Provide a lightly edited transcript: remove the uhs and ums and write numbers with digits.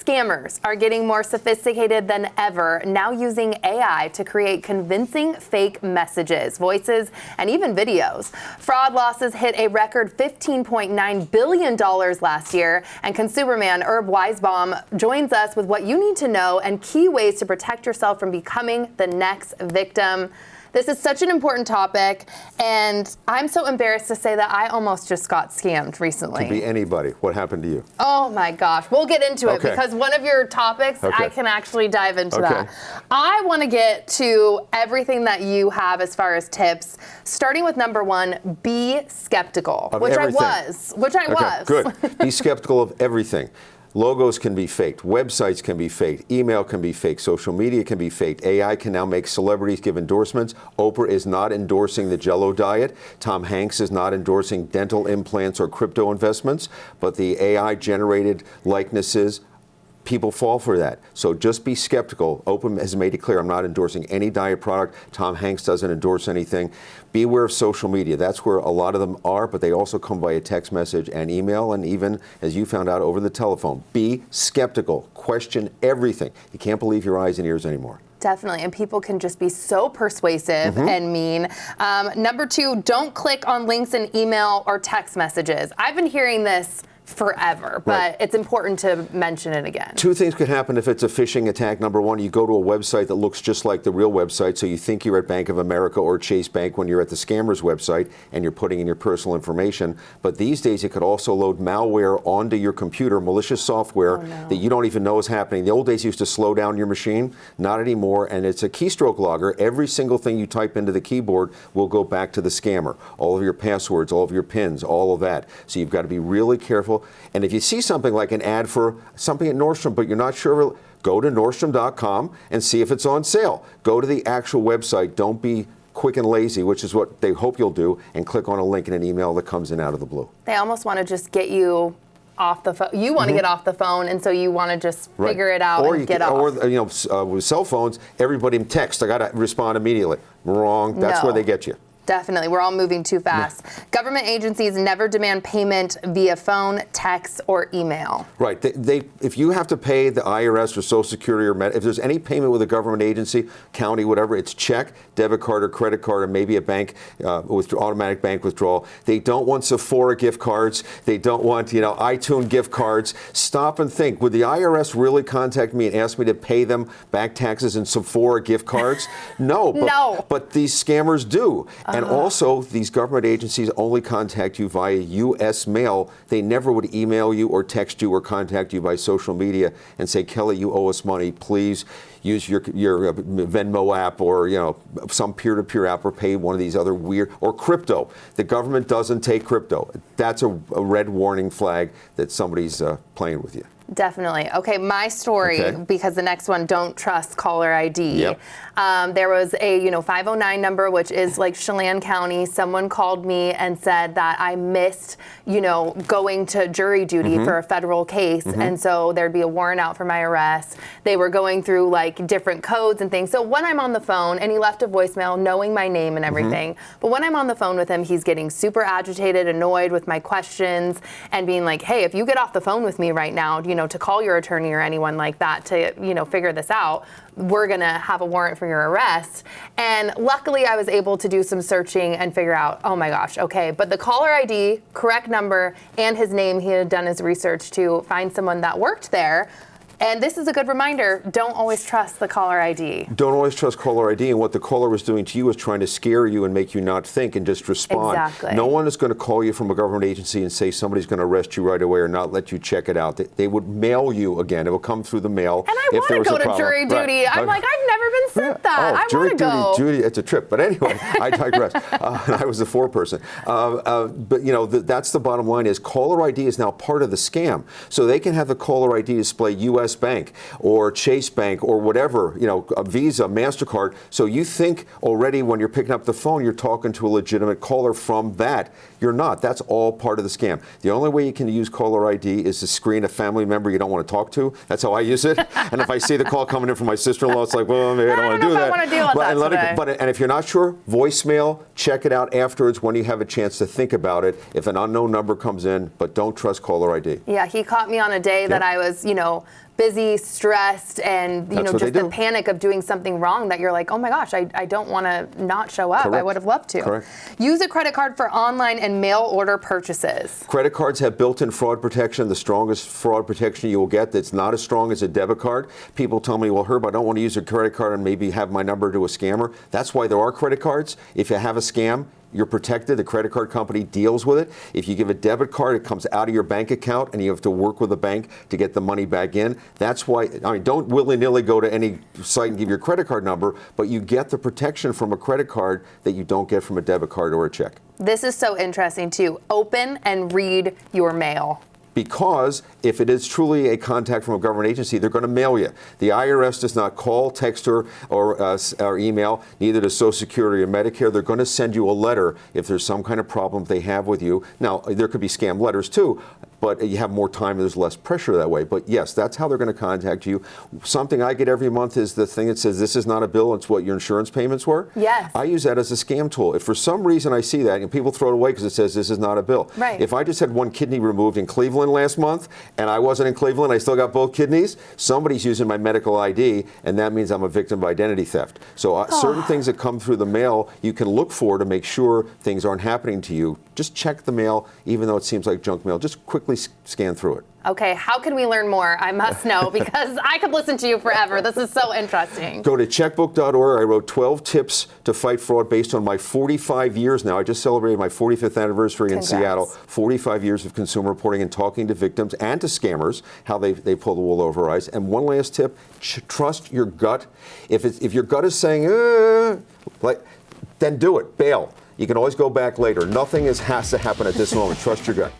Scammers are getting more sophisticated than ever, now using AI to create convincing fake messages, voices, and even videos. Fraud losses hit a record $15.9 billion last year, and ConsumerMan Herb Weisbaum joins us with what you need to know and key ways to protect yourself from becoming the next victim. This is such an important topic, and I'm so embarrassed to say that I almost just got scammed recently. Could be anybody. What happened to you? Oh my gosh. We'll get into it because one of your topics, I can actually dive into that. I want to get to everything that you have as far as tips, starting with number one, be skeptical, of which everything. I was. Good. Be skeptical of everything. Logos can be faked, websites can be faked, email can be faked, social media can be faked. AI can now make celebrities give endorsements. Oprah is not endorsing the Jell-O diet. Tom Hanks is not endorsing dental implants or crypto investments, but the AI-generated likenesses, people fall for that. So just be skeptical. Oprah has made it clear, I'm not endorsing any diet product. Tom Hanks doesn't endorse anything. Be aware of social media. That's where a lot of them are, but they also come via text message and email, and even, as you found out, over the telephone. Be skeptical. Question everything. You can't believe your eyes and ears anymore. Definitely, and people can just be so persuasive and mean. Number two, don't click on links in email or text messages. I've been hearing this forever, but it's important to mention it again. Two things could happen if it's a phishing attack. Number one, you go to a website that looks just like the real website, so you think you're at Bank of America or Chase Bank when you're at the scammer's website and you're putting in your personal information. But these days, it could also load malware onto your computer, malicious software that you don't even know is happening. The old days used to slow down your machine, not anymore, and it's a keystroke logger. Every single thing you type into the keyboard will go back to the scammer. All of your passwords, all of your PINs, all of that. So you've got to be really careful. And if you see something like an ad for something at Nordstrom, but you're not sure, go to Nordstrom.com and see if it's on sale. Go to the actual website. Don't be quick and lazy, which is what they hope you'll do, and click on a link in an email that comes in out of the blue. They almost want to just get you off the phone. You want to get off the phone, and so you want to just figure it out and get off. Or, with cell phones, everybody text. I got to respond immediately. Wrong. That's where they get you. Definitely. We're all moving too fast. Government agencies never demand payment via phone, text, or email. Right. If you have to pay the IRS or Social Security or if there's any payment with a government agency, county, whatever, it's check, debit card, or credit card, or maybe a bank with automatic bank withdrawal. They don't want Sephora gift cards. They don't want, iTunes gift cards. Stop and think. Would the IRS really contact me and ask me to pay them back taxes and Sephora gift cards? No. But these scammers do. And also, these government agencies only contact you via U.S. mail. They never would email you or text you or contact you by social media and say, Kelly, you owe us money. Please use your Venmo app or some peer-to-peer app or pay one of these other weird, or crypto. The government doesn't take crypto. That's a red warning flag that somebody's playing with you. Definitely. Okay, my story, because the next one, don't trust caller ID. There was a 509 number, which is like Chelan County. Someone called me and said that I missed, going to jury duty for a federal case, and so there'd be a warrant out for my arrest. They were going through like different codes and things. So when I'm on the phone, and he left a voicemail knowing my name and everything, but when I'm on the phone with him, he's getting super agitated, annoyed with my questions, and being like, hey, if you get off the phone with me right now, to call your attorney or anyone like that to, figure this out, we're going to have a warrant for your arrest. And luckily I was able to do some searching and figure out, oh my gosh, okay. But the caller ID, correct number, and his name, he had done his research to find someone that worked there. And this is a good reminder, don't always trust the caller ID. Don't always trust caller ID, and what the caller was doing to you was trying to scare you and make you not think and just respond. Exactly. No one is going to call you from a government agency and say somebody's going to arrest you right away or not let you check it out. They would mail you again. It will come through the mail. And I want to go to jury duty. I'm like, I've never been sent that. I want to go. Jury duty, it's a trip. But anyway, I digress. I was the foreperson. But that's the bottom line is caller ID is now part of the scam. So they can have the caller ID display U.S. Bank or Chase Bank or whatever, a Visa, MasterCard. So you think already when you're picking up the phone, you're talking to a legitimate caller from that. You're not. That's all part of the scam. The only way you can use caller ID is to screen a family member you don't want to talk to. That's how I use it. And if I see the call coming in from my sister-in-law, it's like, well, maybe I don't want to do that. I want to deal with that. And if you're not sure, voicemail, check it out afterwards when you have a chance to think about it. If an unknown number comes in, but don't trust caller ID. Yeah, he caught me on a day that I was, busy, stressed, and That's just the panic of doing something wrong that you're like, oh my gosh, I don't want to not show up. Correct. I would have loved to. Correct. Use a credit card for online and mail order purchases. Credit cards have built-in fraud protection, the strongest fraud protection you will get that's not as strong as a debit card. People tell me, well, Herb, I don't want to use a credit card and maybe have my number to a scammer. That's why there are credit cards. If you have a scam, you're protected. The credit card company deals with it. If you give a debit card, it comes out of your bank account, and you have to work with the bank to get the money back in. That's why, don't willy-nilly go to any site and give your credit card number, but you get the protection from a credit card that you don't get from a debit card or a check. This is so interesting, too. Open and read your mail. Because if it is truly a contact from a government agency, they're going to mail you. The IRS does not call, text, or email, neither does Social Security or Medicare. They're going to send you a letter if there's some kind of problem they have with you. Now, there could be scam letters too, but you have more time and there's less pressure that way. But yes, that's how they're going to contact you. Something I get every month is the thing that says this is not a bill, it's what your insurance payments were. Yes. I use that as a scam tool. If for some reason I see that and people throw it away because it says this is not a bill. Right. If I just had one kidney removed in Cleveland last month and I wasn't in Cleveland, I still got both kidneys, somebody's using my medical ID, and that means I'm a victim of identity theft. So certain things that come through the mail you can look for to make sure things aren't happening to you. Just check the mail, even though it seems like junk mail. Just quickly scan through it. Okay, how can we learn more? I must know, because I could listen to you forever. This is so interesting. Go to checkbook.org. I wrote 12 tips to fight fraud based on my 45 years now. I just celebrated my 45th anniversary in Seattle. 45 years of consumer reporting and talking to victims and to scammers, how they pull the wool over our eyes. And one last tip, trust your gut. If your gut is saying, then do it. Bail. You can always go back later. Nothing has to happen at this moment. Trust your gut.